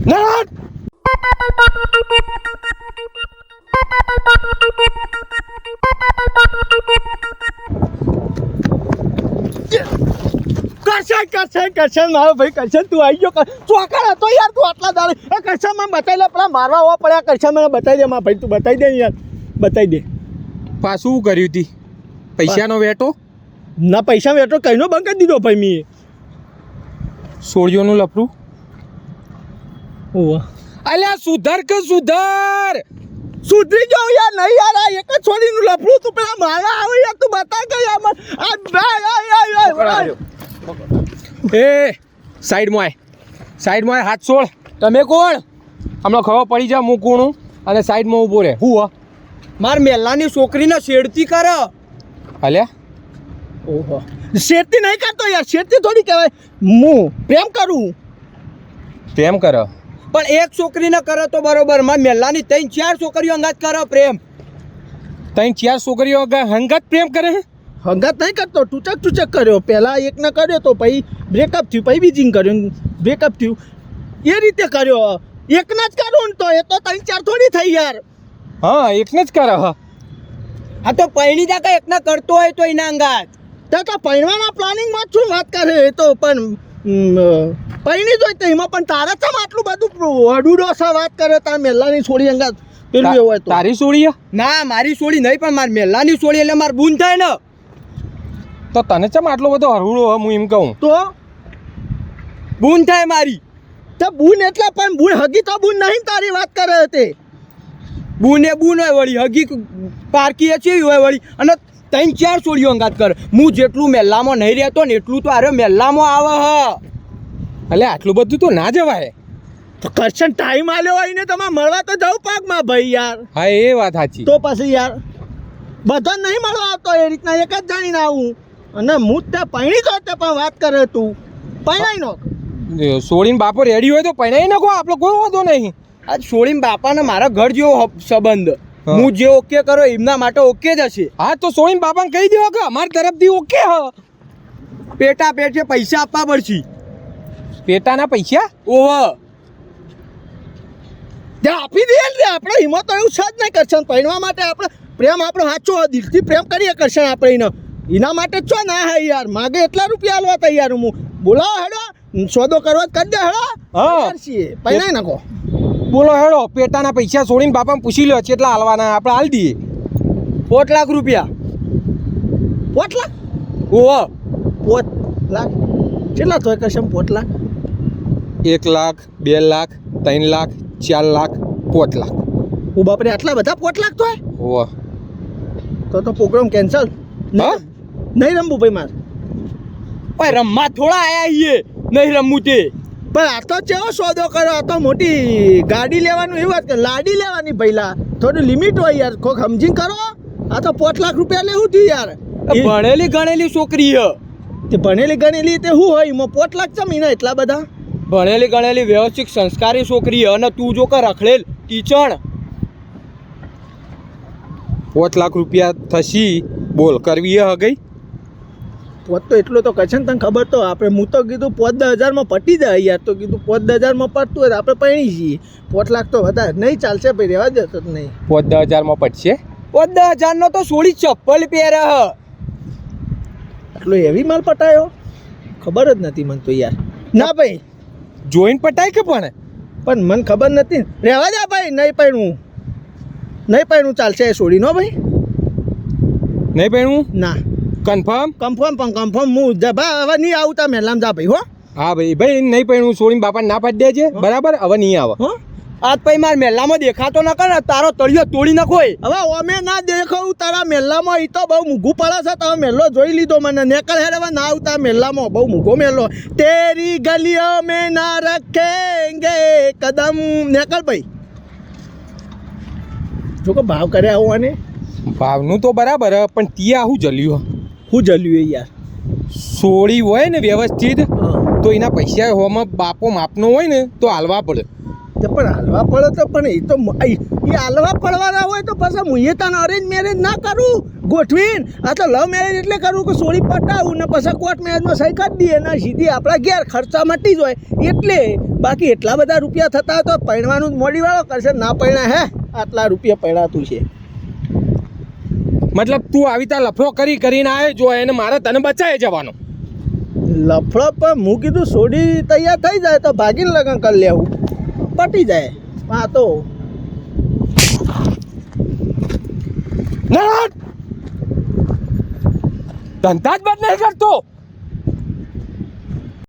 ના કરશે મારો ભાઈ કરશે તું આવી ગયો ચોકડ હતો યાર તું આટલા દાડે કરશે મને બતાવી લે પેલા મારવા હોવા પડ્યા કરશે મને બતાવી દે મારા ભાઈ તું બતાવી દે યાર બતાવી દે પાછું કર્યું હતી પૈસાનો વેટો ના પૈસા વેટો કઈનો બંધ કરી દીધો ભાઈ મેં સોળિયોનું લફરું ઓહ અલ્યા સુધર કે સુધર સુધરી જાવ યાર નહીં યાર આ એક જ છોડીનું લફડું તું પેલા મારા આવે યાર તું બતા કે યાર એ સાઈડમાં આય હાથ છોડ તમે કોણ હમણાં ખબર પડી જાય હું કોણ અને સાઈડમાં ઊભો રહે હું માર મેલાની છોકરીને છેડતી કર અલ્યા ઓહો શેરતી નહીં કરતો યાર શેરતી થોડી કહેવાય હું પ્રેમ કરું પ્રેમ કર પણ એક છોકરીને કરે તો બરોબર માર મેલાની 3-4 છોકરીઓ અંગાત કરે પ્રેમ 3-4 છોકરીઓ હંગાત પ્રેમ કરે હંગાત નહીં કરતો ટૂચક કર્યો પહેલાં એકને કર્યો તો પછી બ્રેકઅપ થયું પછી બીજીને કર્યું બ્રેકઅપ થયું એ રીતે કર્યો એકના જ કરું ને તો એ તો 3-4 થોડી થઈ યાર હા એકને જ કરે હા આ તો પૈણી જા કે એકને કરતો હોય તો એના અંગાત તો પૈણવાના પ્લાનિંગમાં શું વાત કરે એ તો પણ પૈણી જોઈ તો એમાં પણ તારે ચમ આટલું બધું અડુડો સા વાત કરે તાર મેલાની છોડી અંગાત પેલું એવું હોય તો તારી સોળી ના મારી છોડી નહીં પણ માર મેલાની છોડી એટલે માર બૂન થાય ને તો તને ચમ આટલો બધો હરવડો હું એમ કહું તો બૂન થાય મારી તે બૂન એટલે પણ બૂન હગી તો બૂન નહીં તારી વાત કરે તે બૂન હોય વળી હગી પારકી છે હોય વળી અને 3-4 છોડીઓ અંગાત કર હું જેટલું મેલ્લામાં નહીં રહેતો ને એટલું તો અરે મેલ્લામાં આવે હ એટલે આટલું બધું તો ના જવાય તો કરશન ટાઈમ આલ્યો હોય ને તમારે મળવા તો જવું પાકમાં ભાઈ યાર હા એ વાત સાચી તો પછી યાર બધા નહીં મળવા આવતો એ રીતના એક જ જાણીને આવું અને હું ત્યાં પૈણી તો તે પણ વાત કરે તું પૈણાઈ નો સોળીને બાપો રેડી હોય તો પહેણાઈ નાખો આપણો કોઈ વાંધો નહીં આ છોડીને બાપાને મારા ઘર જેવો સંબંધ હું જે ઓકે કરો એમના માટે ઓકે જ હશે હા તો સોળીને બાપાને કહી દેવો કે અમારી તરફથી ઓકે હ પેટા પેટે પૈસા આપવા પડશે પેટાના પૈસા ઓહ ત્યાં આપી દે રે આપણે હિંમત તો એવું છે જ નહીં કરશન પૈણવા માટે આપણે પ્રેમ આપણો સાચો દિલથી પ્રેમ કરીએ કરશન આપણે એના માટે જ છો ના હા યાર માગે એટલા રૂપિયા આલવા તૈયાર હું બોલાવો હેડો સોદો કરવા કરી દે હેડો હા પૈણાઈ નાખો બોલો હેડો પેટાના પૈસા સોળીને બાપાને પૂછી લો કેટલા હાલવાના આપણે હાલ દઈએ 4 લાખ રૂપિયા 5 લાખ ઓહ 5 લાખ કેટલા થાય કરશન 5 લાખ 1 લાખ 2 લાખ 3 લાખ 4 લાખ 5 લાખ હું બાપરે આટલા બધા 5 લાખ થાય ઓહ તો પ્રોગ્રામ કેન્સલ હા નહીં રમવું ભાઈ મારે ભાઈ રમવા થોડા આયા છીએ નહીં રમવું તે પણ આ તો કેવો સોદો કરો આ તો મોટી ગાડી લેવાનું એ વાત કે લાડી લેવાની પહેલા થોડી લિમિટ હોય યાર કોક સમજીને કરો આ તો 5 લાખ રૂપિયા લેવું થયું યાર ભણેલી ગણેલી છોકરી હ તે ભણેલી ગણેલી તે શું હોય એમાં 5 લાખ જમીને એટલા બધા ભણેલી ગણેલી વ્યવસ્થિત સંસ્કારી છોકરી હ અને તું જો કે રખડેલ ટીચણ 5 લાખ રૂપિયા થશી બોલ કરવી હ ગઈ પોત તો એટલો તો કશે ને તને ખબર તો આપણે હું તો કીધું 5-10 હજારમાં પટી જાય યાર તો કીધું 5-10 હજારમાં પટતું હોય તો આપણે પૈણી જઈએ 5 લાખ તો વધારે નહીં ચાલશે ભાઈ રહેવા દે તો નહીં 5-10 હજારમાં પટશે 10,000 નો તો સોળી ચપ્પલ પહેરે હ એટલો એવી માલ પટાયો ખબર જ નથી મને તો યાર ના ભાઈ જોઈન પટાય કે પણ મને ખબર નથી રહેવા દે ભાઈ નહીં પૈણું ચાલશે એ છોડી નો ભાઈ નહીં પહેણું ના કન્ફર્મ કન્ફર્મ હું ભાઈ હવે નહીં આવતા મેલામ જા ભાઈ હો હા ભાઈ નહીં પહેણું સોળીને બાપાને ના પાડી દેજે બરાબર હવે નહીં આવે હો આજ પછી માર મેલામાં દેખાતો ન કર તારો તળિયો તોડી નાખોય હવે અમે ના દેખાવું તારા મેલ્લામાં એ તો બહુ મૂઘું પડે છે તમે મેલ્લો જોઈ લીધો મને નેકળ હેડ હવે ના આવતા મેલ્લામાં બહુ મૂઘો મેલ્લો તેરી ગલીઓ મેં ના રખેંગે કદમ નેકળ ભાઈ જો કે ભાવ કરે આવવાને ભાવનું તો બરાબર પણ ત્યાં હું જલ્યું હું જલ્યું એ યાર સોળી હોય ને વ્યવસ્થિત તો એના પૈસા હોમાં બાપો માપનો હોય ને તો હાલવા પડે પણ હાલવા પડે તો પણ એ તો એ હાલવા પડવાના હોય તો પછી હું એ તને અરેન્જ મેરેજ ના કરું ગોઠવીને. આ તો લવ મેરેજ એટલે કરું કે સોળી પટાવું ને પછી કોર્ટ મેરેજમાં સહી કરી દઈએ ને સીધી આપણા ઘેર ખર્ચા મટી જાય એટલે. બાકી એટલા બધા રૂપિયા થતા હોય તો પૈણવાનું જ મોડીવાળો કરશે. ના પૈણા હે આટલા રૂપિયા પૈણાતું છે. મતલબ તું આવી તા લફડો કરીને આવ્યો જો એને મારે તને બચાવી જવાનો. લફડો પણ હું કીધું સોડી તૈયાર થઈ જાય તો ભાગીને લગ્ન કરી લેવું પટી જાય. હા તો ના ધંધા જ બંધ નહીં કરતો.